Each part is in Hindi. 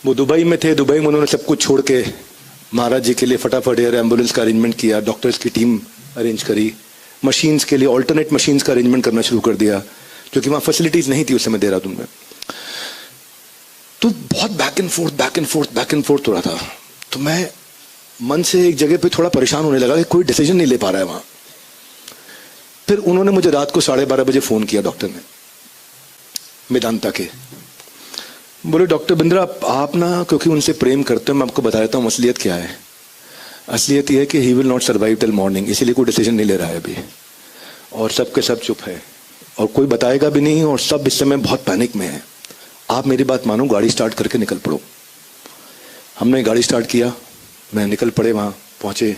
वो दुबई में थे। दुबई में उन्होंने सब कुछ छोड़ के महाराज जी के लिए फटाफट एयर एम्बुलेंस का अरेंजमेंट किया, डॉक्टर्स की टीम अरेंज करी, मशीन्स के लिए ऑल्टरनेट मशीन्स का अरेंजमेंट करना शुरू कर दिया, क्योंकि वहाँ फैसिलिटीज नहीं थी उस समय देहरादून में। तो बहुत बैक एंड फोर्थ हो रहा था। तो मैं मन से एक जगह पे थोड़ा परेशान होने लगा कि कोई डिसीजन नहीं ले पा रहा है वहाँ। फिर उन्होंने मुझे रात को 12:30 बजे फ़ोन किया, डॉक्टर ने, मेदांता के। बोले डॉक्टर बिंद्रा आप ना, क्योंकि उनसे प्रेम करते हो, मैं आपको बता देता हूँ असलियत क्या है। असलियत यह है कि he will not survive till morning, इसीलिए कोई डिसीजन नहीं ले रहा है अभी, और सब के सब चुप है और कोई बताएगा भी नहीं, और सब इस समय बहुत पैनिक में है। आप मेरी बात मानो, गाड़ी स्टार्ट करके निकल पड़ो। हमने गाड़ी स्टार्ट किया, मैं निकल पड़े, वहाँ पहुँचे।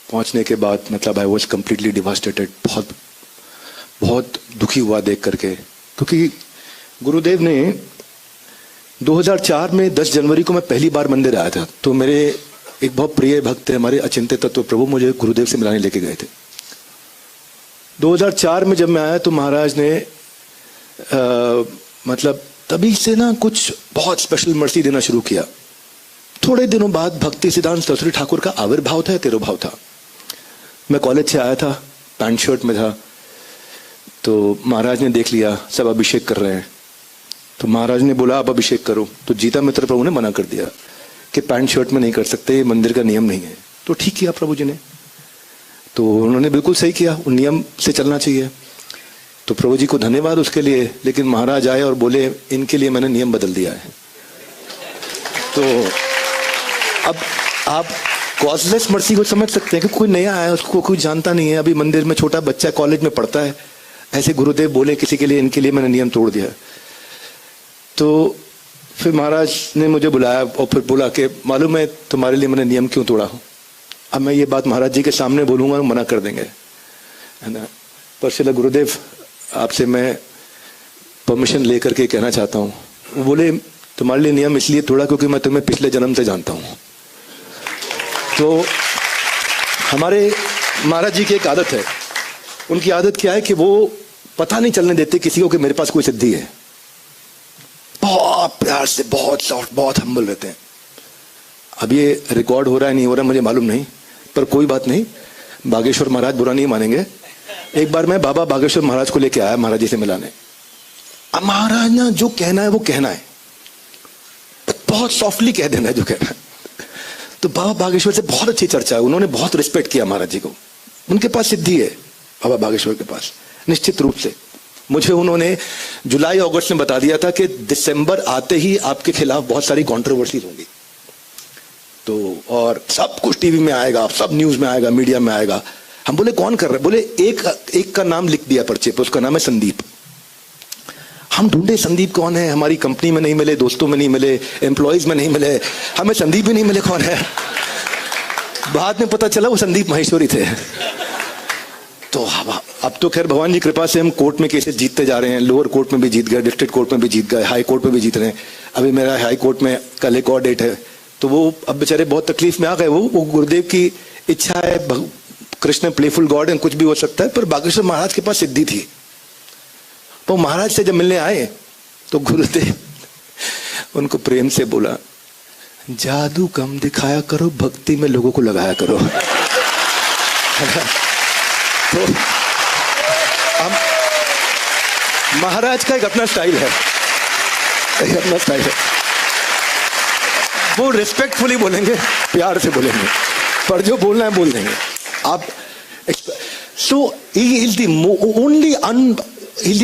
पहुँचने के बाद मतलब आई वॉज कम्प्लीटली डिवास्टेटेड, बहुत दुखी हुआ देख करके, क्योंकि गुरुदेव ने 2004 में 10 जनवरी को मैं पहली बार मंदिर आया था। तो मेरे एक बहुत प्रिय भक्त थे हमारे अचिंत्य तत्व प्रभु, मुझे गुरुदेव से मिलाने लेके गए थे। 2004 में जब मैं आया तो महाराज ने मतलब तभी से ना कुछ बहुत स्पेशल मर्सी देना शुरू किया। थोड़े दिनों बाद भक्ति सिद्धांत सरस्वती ठाकुर का आविर्भाव था, तिरुभाव था। मैं कॉलेज से आया था, पैंट शर्ट में था, तो महाराज ने देख लिया सब अभिषेक कर रहे हैं, तो महाराज ने बोला आप अभिषेक करो। तो जीता मित्र प्रभु ने मना कर दिया कि पैंट शर्ट में नहीं कर सकते, मंदिर का नियम नहीं है। तो ठीक किया प्रभु जी ने, तो उन्होंने बिल्कुल सही किया, उन नियम से चलना चाहिए। तो प्रभु जी को धन्यवाद उसके लिए। लेकिन महाराज आए और बोले इनके लिए मैंने नियम बदल दिया है। तो अब आप कॉजलेस मर्सी को समझ सकते हैं कि कोई नया आया, उसको कोई जानता नहीं है, अभी मंदिर में छोटा बच्चा कॉलेज में पढ़ता है, ऐसे गुरुदेव बोले किसी के लिए, इनके लिए मैंने नियम तोड़ दिया। तो फिर महाराज ने मुझे बुलाया और फिर बोला कि मालूम है तुम्हारे लिए मैंने नियम क्यों तोड़ा हूँ। अब मैं ये बात महाराज जी के सामने बोलूँगा, मना कर देंगे, है ना। पर श्रील गुरुदेव आपसे मैं परमिशन लेकर के कहना चाहता हूँ। वो बोले तुम्हारे लिए नियम इसलिए तोड़ा क्योंकि मैं तुम्हें पिछले जन्म से जानता हूँ। तो हमारे महाराज जी की एक आदत है, उनकी आदत क्या है कि वो पता नहीं चलने देते किसी को कि मेरे पास कोई सिद्धि है। बहुत प्यार से, बहुत सॉफ्ट, बहुत हम्बल रहते हैं। अब ये रिकॉर्ड हो रहा है नहीं हो रहा है मुझे मालूम नहीं, पर कोई बात नहीं, बागेश्वर महाराज बुरा नहीं मानेंगे। एक बार मैं बाबा बागेश्वर महाराज को लेके आया महाराज जी से मिलाने। अब महाराज ना जो कहना है वो कहना है, बहुत सॉफ्टली कह देना है जो कहना है। तो बाबा बागेश्वर से बहुत अच्छी चर्चा है, उन्होंने बहुत रिस्पेक्ट किया महाराज जी को। उनके पास सिद्धि है बाबा बागेश्वर के पास, निश्चित रूप से। मुझे उन्होंने जुलाई अगस्त में बता दिया था कि दिसंबर आते ही आपके खिलाफ बहुत सारी कंट्रोवर्सीज होंगी, तो और सब कुछ टीवी में आएगा, सब न्यूज में आएगा, मीडिया में आएगा। हम बोले कौन कर रहे? बोले एक का नाम लिख दिया पर्चे पे, उसका नाम है संदीप। हम ढूंढे संदीप कौन है, हमारी कंपनी में नहीं मिले, दोस्तों में नहीं मिले, एम्प्लॉयज में नहीं मिले, हमें संदीप भी नहीं मिले कौन है। बाद में पता चला वो संदीप माहेश्वरी थे। तो अब तो खैर भगवान जी कृपा से हम कोर्ट में केसेस जीतते जा रहे हैं, लोअर कोर्ट में भी जीत गए, डिस्ट्रिक्ट कोर्ट में भी जीत गए, हाई कोर्ट में भी जीत रहे हैं। अभी मेरा हाई कोर्ट में कल एक और डेट है। तो वो अब बेचारे बहुत तकलीफ में आ गए। वो गुरुदेव की इच्छा है, कृष्ण प्लेफुल गॉड है, कुछ भी हो सकता है। पर बागेश्वर महाराज के पास सिद्धि थी। तो महाराज से जब मिलने आए तो गुरुदेव उनको प्रेम से बोला जादू कम दिखाया करो, भक्ति में लोगों को लगाया करो। तो अब महाराज का एक अपना स्टाइल है, एक अपना स्टाइल है। वो रिस्पेक्टफुली बोलेंगे, प्यार से बोलेंगे, पर जो बोलना है बोल देंगे आप। So he is the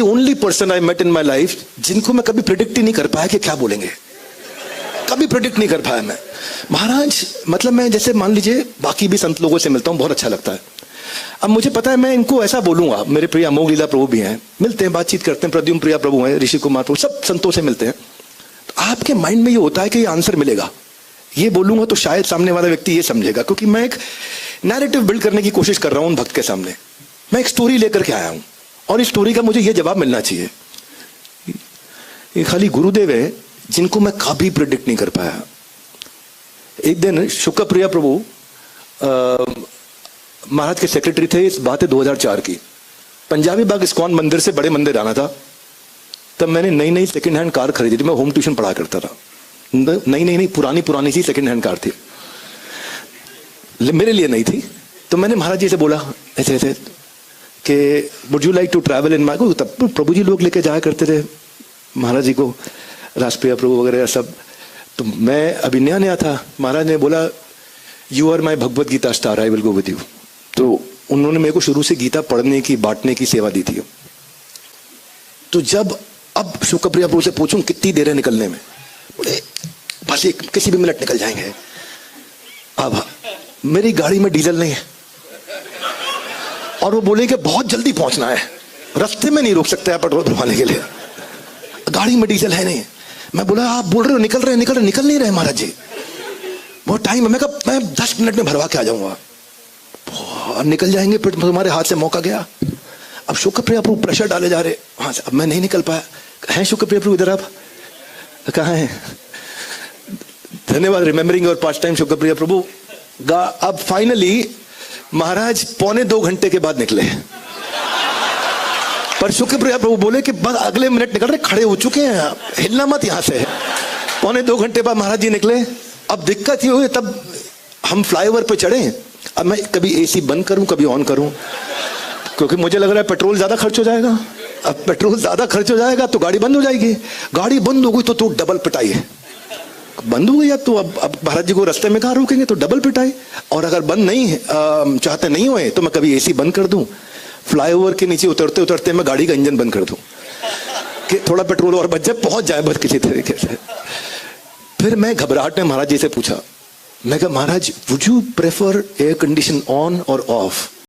only person I met in my life जिनको मैं कभी प्रिडिक्ट ही नहीं कर पाया कि क्या बोलेंगे, कभी प्रिडिक्ट नहीं कर पाया मैं। महाराज मतलब मैं जैसे मान लीजिए बाकी भी संत लोगों से मिलता हूँ, बहुत अच्छा लगता है। अब मुझे पता है मैं इनको ऐसा बोलूंगा, मेरे प्रिय अमोघ लीला प्रभु भी हैं, मिलते हैं, बातचीत करते हैं, प्रद्युम्न प्रिया प्रभु हैं, ऋषि कुमार प्रभु, सब संतों से मिलते हैं। तो आपके माइंड में ये होता है कि ये आंसर मिलेगा, ये बोलूंगा तो शायद सामने वाला व्यक्ति ये समझेगा, क्योंकि मैं एक नैरेटिव बिल्ड करने की कोशिश कर रहा हूं भक्त के सामने। मैं एक स्टोरी लेकर के आया हूं और इस स्टोरी का मुझे ये जवाब मिलना चाहिए। ये खाली गुरुदेव है जिनको मैं कभी प्रिडिक्ट नहीं कर पाया। एक दिन शुक्र प्रिया प्रभु महाराज के सेक्रेटरी थे, इस बात है 2004 की। पंजाबी बाग इस्कॉन मंदिर से बड़े मंदिर आना था, तब मैंने नई नई सेकंड हैंड कार खरीदी थी। मैं होम ट्यूशन पढ़ा करता था, नहीं, पुरानी सी सेकंड हैंड कार थी, मेरे लिए नहीं थी। तो मैंने महाराज जी से बोला ऐसे ऐसे कि would you like to travel in my, तब प्रभु जी लोग लेके जाया करते थे महाराज जी को, राष्ट्रीय प्रभु वगैरह सब। तो मैं अभी नया था, महाराज ने बोला you are my Bhagavad Gita star, I will go with you. तो उन्होंने मेरे को शुरू से गीता पढ़ने की, बांटने की सेवा दी थी। तो जब अब शुक्रप्रिया प्रभु से पूछूं कितनी देर है निकलने में, बोले बस किसी भी मिनट निकल जाएंगे। अब मेरी गाड़ी में डीजल नहीं है और वो बोले कि बहुत जल्दी पहुंचना है, रास्ते में नहीं रोक सकते आप पेट्रोल भरवाने के लिए, गाड़ी में डीजल है नहीं। मैं बोला आप बोल रहे हो निकल रहे निकल नहीं रहे महाराज जी, बहुत टाइम है। मैं कहा मैं 10 मिनट में भरवा के आ जाऊंगा। निकल जाएंगे, फिर तुम्हारे हाथ से मौका गया। अब शुक्रप्रिया प्रभु प्रेशर डाले जा रहे, हाँ अब मैं नहीं निकल पाया। हैं शुक्रप्रिया प्रभु इधर, आप कहाँ हैं? धन्यवाद, रिमेम्बरिंग और पास्ट टाइम शुक्रप्रिया प्रभु। अब फाइनली महाराज 1.25 घंटे के बाद निकले, पर शुक्रप्रिया प्रभु बोले कि बस अगले मिनट निकल रहे, खड़े हो चुके हैं, हिलना मत यहां से। 1.25 घंटे बाद महाराज जी निकले। अब दिक्कत ये हुई, तब हम फ्लाईओवर पे चढ़े। अब मैं कभी एसी बंद करूं कभी ऑन करूं, क्योंकि मुझे लग रहा है पेट्रोल ज्यादा खर्च हो जाएगा। अब पेट्रोल ज्यादा खर्च हो जाएगा तो गाड़ी बंद हो जाएगी। गाड़ी बंद हो गई तो डबल पिटाई है, बंद हो गई। अब महाराज जी को रास्ते में कहाँ रोकेंगे, तो डबल पिटाई। और अगर बंद नहीं चाहते नहीं हुए तो मैं कभी एसी बंद कर दूं, फ्लाईओवर के नीचे उतरते उतरते मैं गाड़ी का इंजन बंद कर दूं कि थोड़ा पेट्रोल और बच जाए, पहुंच जाए बस किसी तरीके से। फिर मैं घबराहट में महाराज जी से पूछा, मैं कहा Maharaj would you prefer air condition on or of?